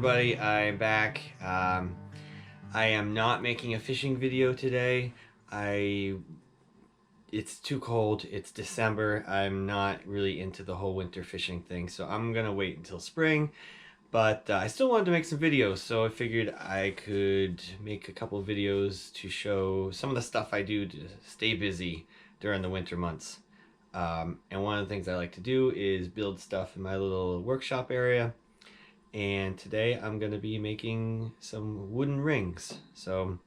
everybody, I'm back. I am not making a fishing video today. It's too cold, it's December, I'm not really into the whole winter fishing thing, so I'm gonna wait until spring. But I still wanted to make some videos, so I figured I could make a couple of videos to show some of the stuff I do to stay busy during the winter months. And one of the things I like to do is build stuff in my little workshop area. And today I'm going to be making some wooden rings. So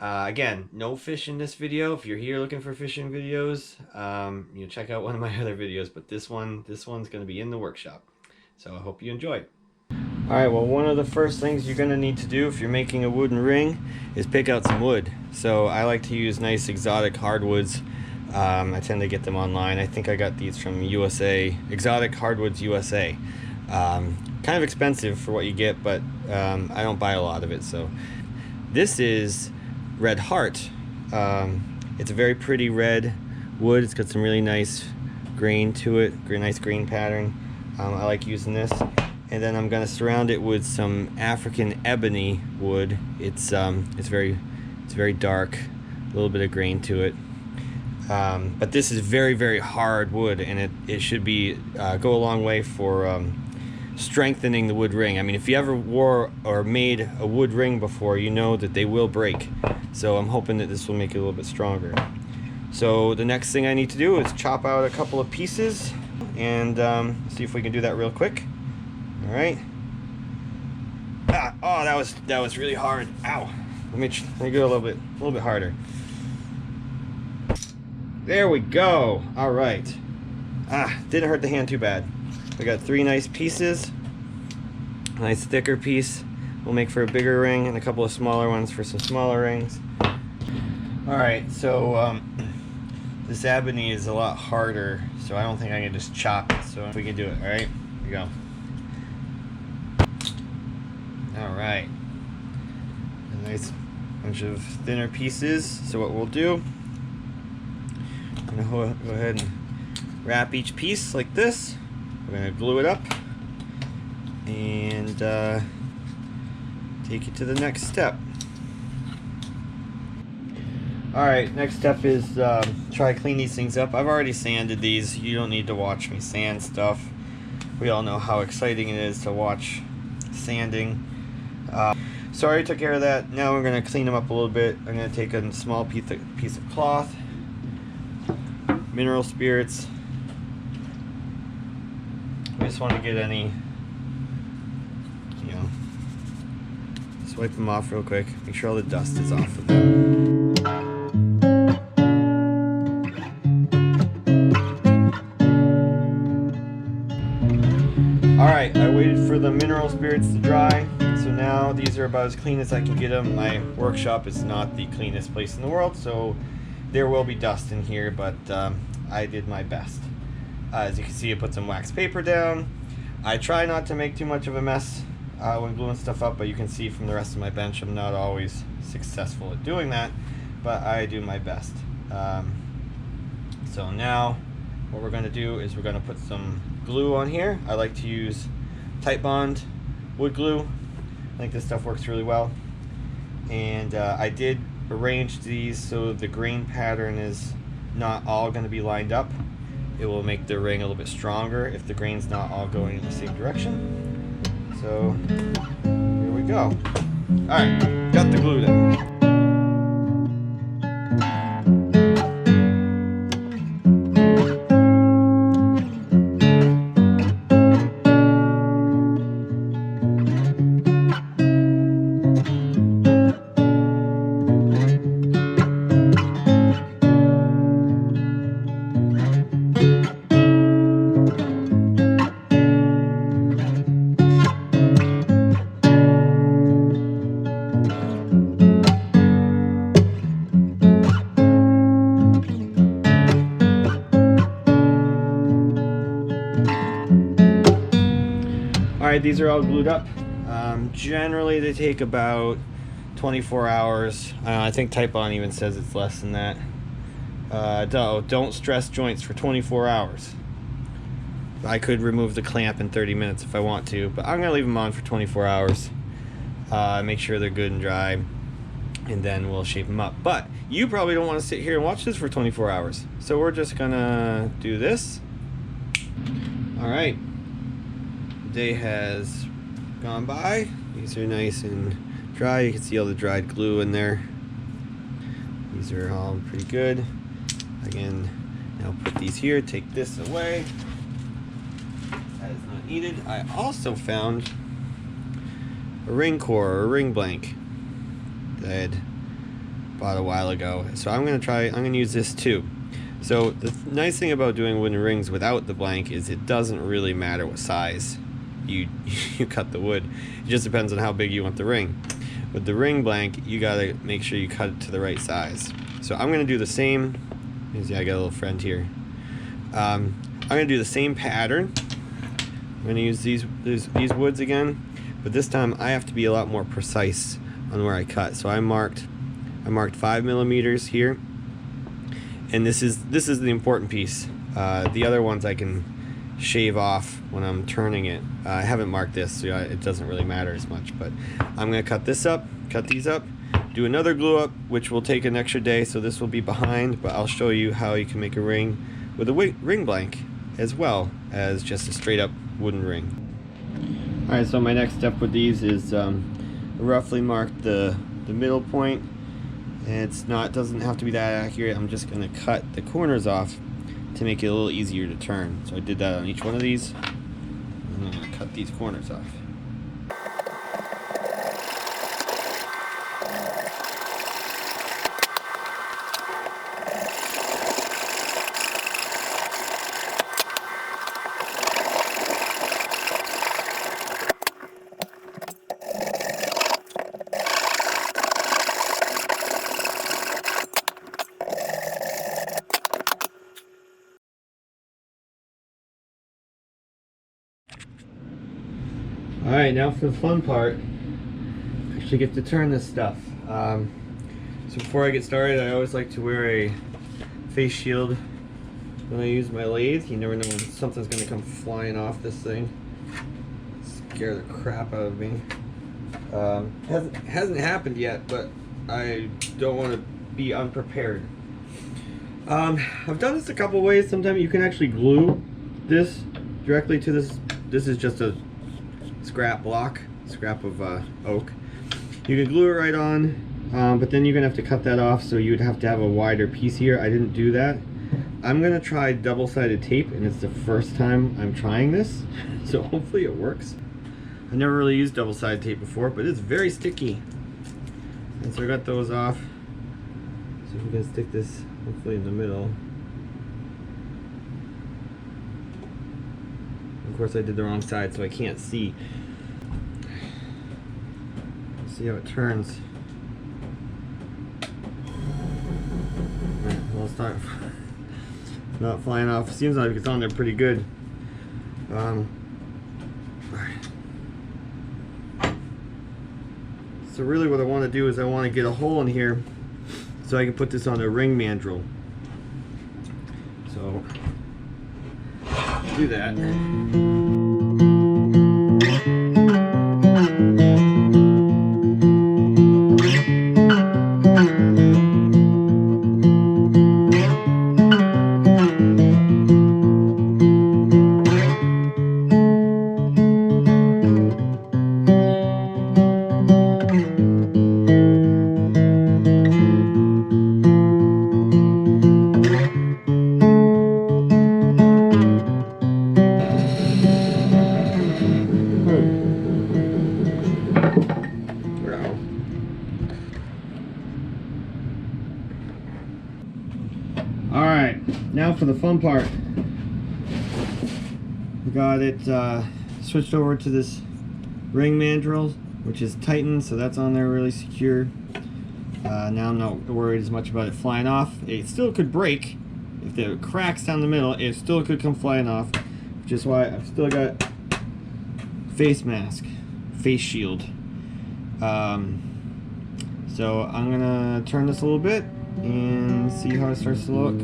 again, no fish in this video. If you're here looking for fishing videos, you check out one of my other videos, but this one's going to be in the workshop. So I hope you enjoy it. Alright, well, one of the first things you're going to need to do if you're making a wooden ring is pick out some wood. So I like to use nice exotic hardwoods. I tend to get them online. I think I got these from USA, Exotic Hardwoods USA. Kind of expensive for what you get, but I don't buy a lot of it. So this is Red Heart. It's a very pretty red wood. It's got some really nice grain to it, nice grain pattern. I like using this. And then I'm going to surround it with some African ebony wood. It's very dark, a little bit of grain to it. But this is very hard wood, and it should be go a long way for strengthening the wood ring. I mean, if you ever wore or made a wood ring before, you know that they will break. So I'm hoping that this will make it a little bit stronger. So the next thing I need to do is chop out a couple of pieces and see if we can do that real quick. All right. Oh, that was really hard. Ow. Let me go a little bit harder. There we go. All right. Didn't hurt the hand too bad. We got 3 nice pieces. A nice thicker piece will make for a bigger ring, and a couple of smaller ones for some smaller rings. All right. So this ebony is a lot harder, so I don't think I can just chop it. So we can do it. All right. Here we go. All right. A nice bunch of thinner pieces. So what we'll do, I'm gonna go ahead and wrap each piece like this. We're gonna glue it up and take it to the next step. Alright, next step is try to clean these things up. I've already sanded these. You don't need to watch me sand stuff. We all know how exciting it is to watch sanding. So I already took care of that. Now we're gonna clean them up a little bit. I'm gonna take a small piece of cloth, mineral spirits. I just want to get any, just wipe them off real quick. Make sure all the dust is off of them. Alright, I waited for the mineral spirits to dry. So now these are about as clean as I can get them. My workshop is not the cleanest place in the world, so there will be dust in here, but I did my best. As you can see, I put some wax paper down. I try not to make too much of a mess when gluing stuff up, but you can see from the rest of my bench I'm not always successful at doing that, but I do my best. So now what we're going to do is we're going to put some glue on here. I like to use Tight Bond wood glue. I think this stuff works really well. And I did arrange these so the grain pattern is not all going to be lined up. It will make the ring a little bit stronger if the grain's not all going in the same direction. So here we go. Alright, got the glue down. Alright, these are all glued up. Generally they take about 24 hours. I think Tight Bond even says it's less than that. Don't stress joints for 24 hours. I could remove the clamp in 30 minutes if I want to, but I'm gonna leave them on for 24 hours. Make sure they're good and dry, and then we'll shape them up. But you probably don't want to sit here and watch this for 24 hours. So we're just gonna do this. All right, the day has gone by. These are nice and dry. You can see all the dried glue in there. These are all pretty good. Again, now put these here, take this away. That is not needed. I also found a ring core or a ring blank that I had bought a while ago. So I'm gonna use this too. So the nice thing about doing wooden rings without the blank is it doesn't really matter what size you cut the wood. It just depends on how big you want the ring. With the ring blank, you gotta make sure you cut it to the right size. So I'm gonna do the same. See, I got a little friend here. I'm gonna do the same pattern. I'm gonna use these woods again, but this time I have to be a lot more precise on where I cut. So I marked 5 millimeters here, and this is the important piece. The other ones I can shave off when I'm turning it. I haven't marked this, so it doesn't really matter as much. But I'm gonna cut these up, do another glue up, which will take an extra day. So this will be behind, but I'll show you how you can make a ring with a ring blank as well as just a straight up wooden ring. All right, so my next step with these is roughly mark the middle point. And doesn't have to be that accurate. I'm just gonna cut the corners off to make it a little easier to turn. So I did that on each one of these. And I'm gonna cut these corners off. Alright, now for the fun part. I actually get to turn this stuff. So before I get started, I always like to wear a face shield when I use my lathe. You never know when something's going to come flying off this thing. Scare the crap out of me. Hasn't happened yet, but I don't want to be unprepared. I've done this a couple ways. Sometimes you can actually glue this directly to this. This is just a scrap of oak. You can glue it right on, but then you're gonna have to cut that off, so you'd have to have a wider piece here. I didn't do that. I'm gonna try double-sided tape, and it's the first time I'm trying this, so hopefully it works. I never really used double-sided tape before, but it's very sticky. And so I got those off. So I'm gonna stick this hopefully in the middle. Of course I did the wrong side, so I can't see. Let's see how it turns. Right, well, it's not flying off. Seems like it's on there pretty good. So really what I want to do is I want to get a hole in here so I can put this on a ring mandrel. So do that. Alright, now for the fun part. We got it switched over to this ring mandrel, which is tightened, so that's on there really secure. Now I'm not worried as much about it flying off. It still could break. If there are cracks down the middle, it still could come flying off, which is why I've still got face mask, face shield. So I'm gonna turn this a little bit and see how it starts to look.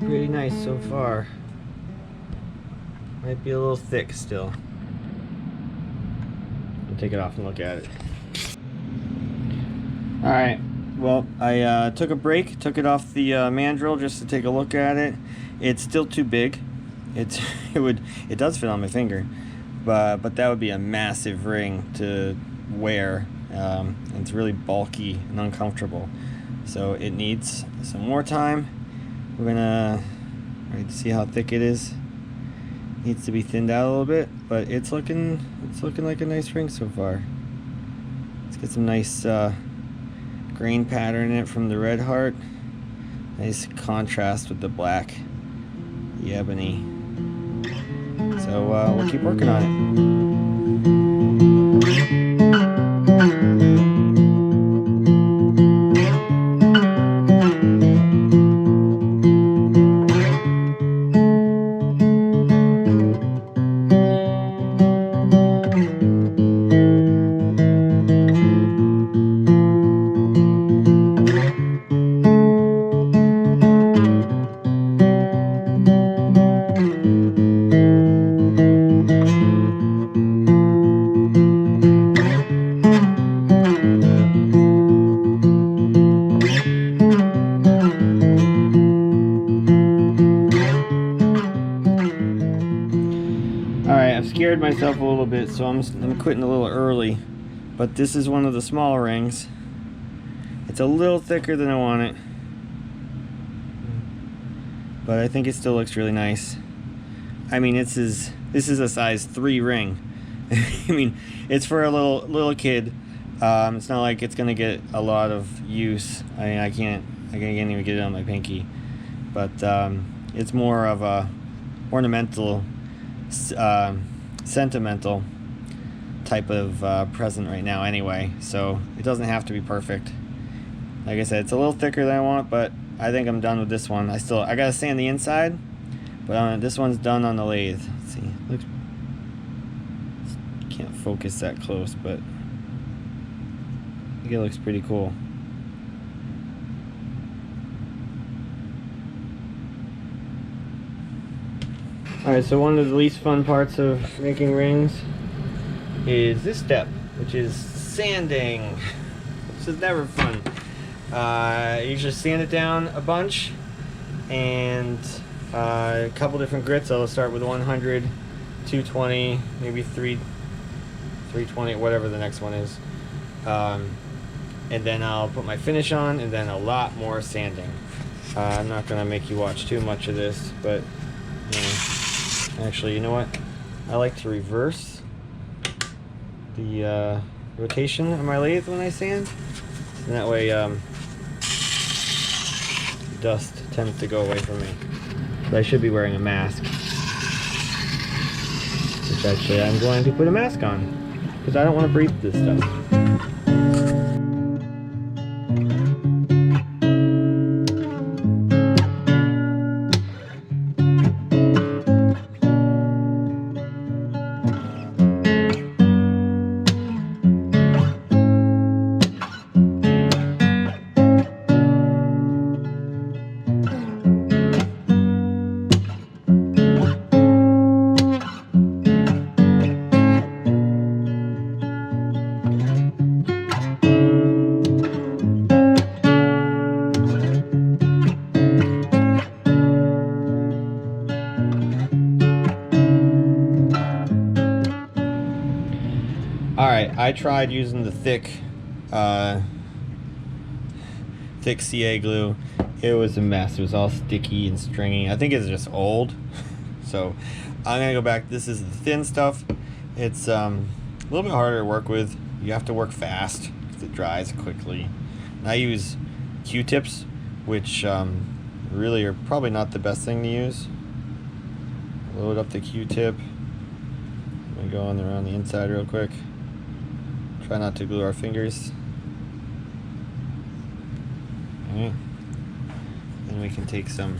pretty nice so far. Might be a little thick still. I'll take it off and look at it. Alright, well, I took a break, took it off the mandrel just to take a look at it. It's still too big. It does fit on my finger, but that would be a massive ring to wear. It's really bulky and uncomfortable, so it needs some more time. We're gonna see how thick it is. Needs to be thinned out a little bit, but it's looking like a nice ring so far. Let's get some nice grain pattern in it from the red heart. Nice contrast with the black, the ebony. So we'll keep working on it. I've scared myself a little bit, so I'm quitting a little early. But this is one of the smaller rings. It's a little thicker than I want it, but I think it still looks really nice. I mean, this is a size 3 ring. I mean, it's for a little kid. It's not like it's gonna get a lot of use. I mean, I can't even get it on my pinky. But it's more of a ornamental, sentimental type of present right now anyway, so it doesn't have to be perfect. Like I said, it's a little thicker than I want, but I think I'm done with this one. I gotta sand the inside, but this one's done on the lathe. Let's see, can't focus that close, but I think it looks pretty cool. Alright, so one of the least fun parts of making rings is this step, which is sanding. This is never fun. You just sand it down a bunch, and a couple different grits. I'll start with 100, 220, maybe 320, whatever the next one is. And then I'll put my finish on, and then a lot more sanding. I'm not going to make you watch too much of this, but you know, actually, you know what? I like to reverse the rotation of my lathe when I sand, and that way dust tends to go away from me. But I should be wearing a mask, which actually I'm going to put a mask on because I don't want to breathe this stuff. Alright, I tried using the thick CA glue. It was a mess. It was all sticky and stringy. I think it's just old. So I'm gonna go back. This is the thin stuff. It's a little bit harder to work with. You have to work fast because it dries quickly. And I use Q-tips, which really are probably not the best thing to use. Load up the Q-tip. I'm gonna go on around the inside real quick. Try not to glue our fingers. Okay. Then we can take some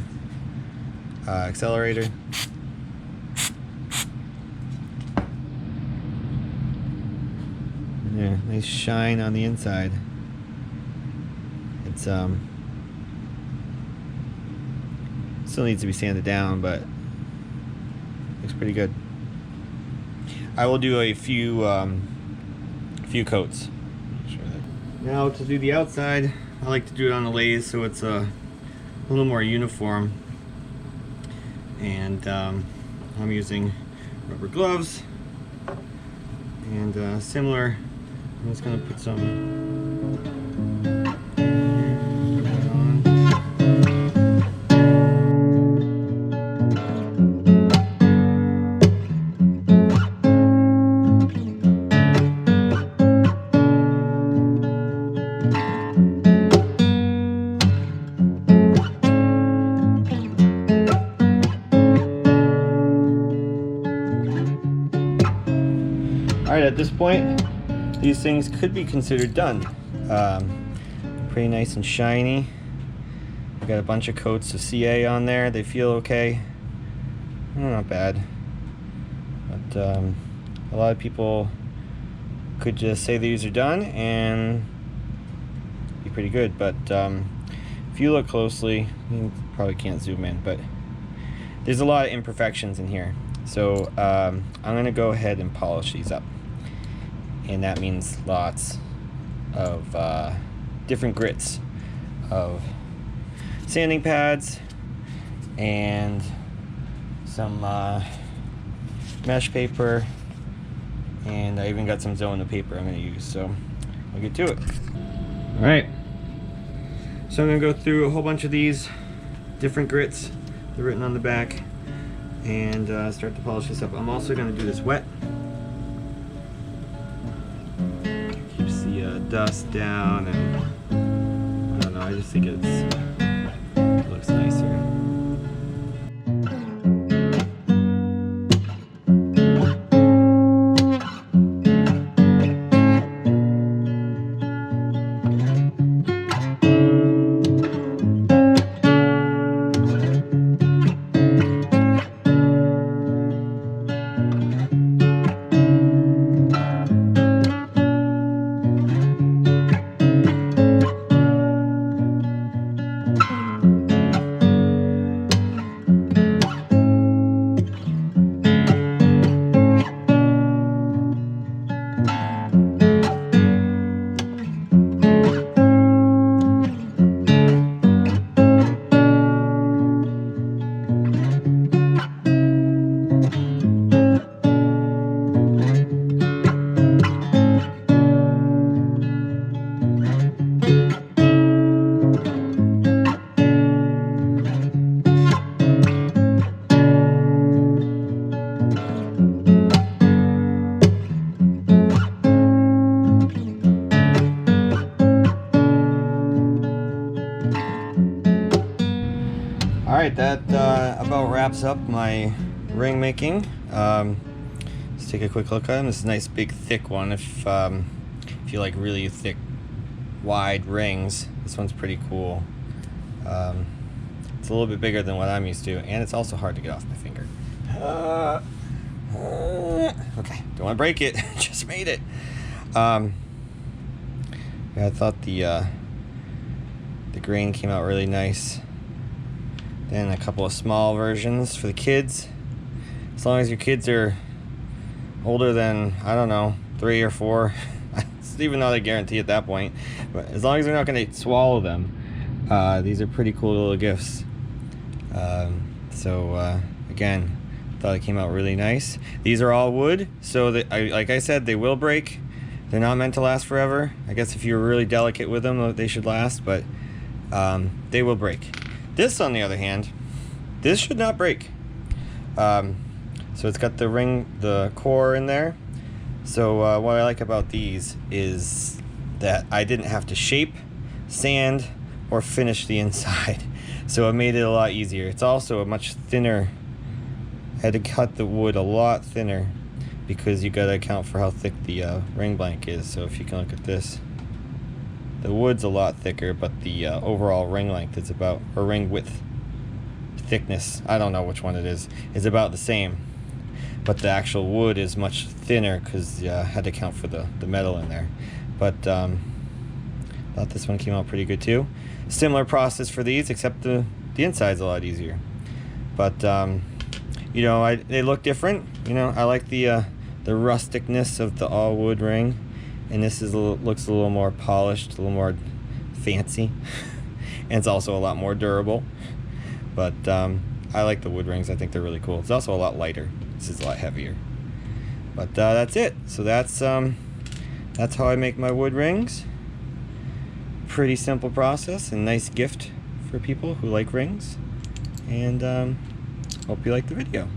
accelerator. Yeah, nice shine on the inside. It's Still needs to be sanded down, but looks pretty good. I will do a few coats. Now to do the outside, I like to do it on the lathe so it's a little more uniform. And I'm using rubber gloves and similar. I'm just going to put some Alright, at this point, these things could be considered done. Pretty nice and shiny. I've got a bunch of coats of CA on there. They feel okay. Not bad. But a lot of people could just say these are done and be pretty good. But if you look closely, you probably can't zoom in, but there's a lot of imperfections in here. So I'm going to go ahead and polish these up. And that means lots of different grits of sanding pads and some mesh paper, and I even got some Zona paper I'm going to use, so I'll get to it. Alright, so I'm going to go through a whole bunch of these different grits, they're written on the back, and start to polish this up. I'm also going to do this wet. Dust down, and I don't know, I just think it looks nicer. Alright, that about wraps up my ring making. Let's take a quick look at them. This is a nice big thick one. If you like really thick wide rings, this one's pretty cool. It's a little bit bigger than what I'm used to, and it's also hard to get off my finger. Okay, don't want to break it. Just made it. Yeah, I thought the grain came out really nice. Then a couple of small versions for the kids. As long as your kids are older than, I don't know, 3 or 4. It's even not a guarantee at that point. But as long as they're not going to swallow them, these are pretty cool little gifts. Again, thought it came out really nice. These are all wood, so that, like I said, they will break. They're not meant to last forever. I guess if you're really delicate with them, they should last, but they will break. This, on the other hand, this should not break. So it's got the ring, the core in there. So what I like about these is that I didn't have to shape, sand, or finish the inside. So it made it a lot easier. It's also a much thinner. I had to cut the wood a lot thinner because you got to account for how thick the ring blank is. So if you can look at this, the wood's a lot thicker, but the overall ring length is about, or ring width, thickness, I don't know which one it is about the same. But the actual wood is much thinner because I had to account for the metal in there. But thought this one came out pretty good too. Similar process for these, except the inside's a lot easier. But you know, they look different. You know, I like the rusticness of the all wood ring, and this looks a little more polished, a little more fancy, and it's also a lot more durable. But I like the wood rings. I think they're really cool. It's also a lot lighter. This is a lot heavier. But that's it. So that's how I make my wood rings. Pretty simple process and nice gift for people who like rings. And hope you like the video.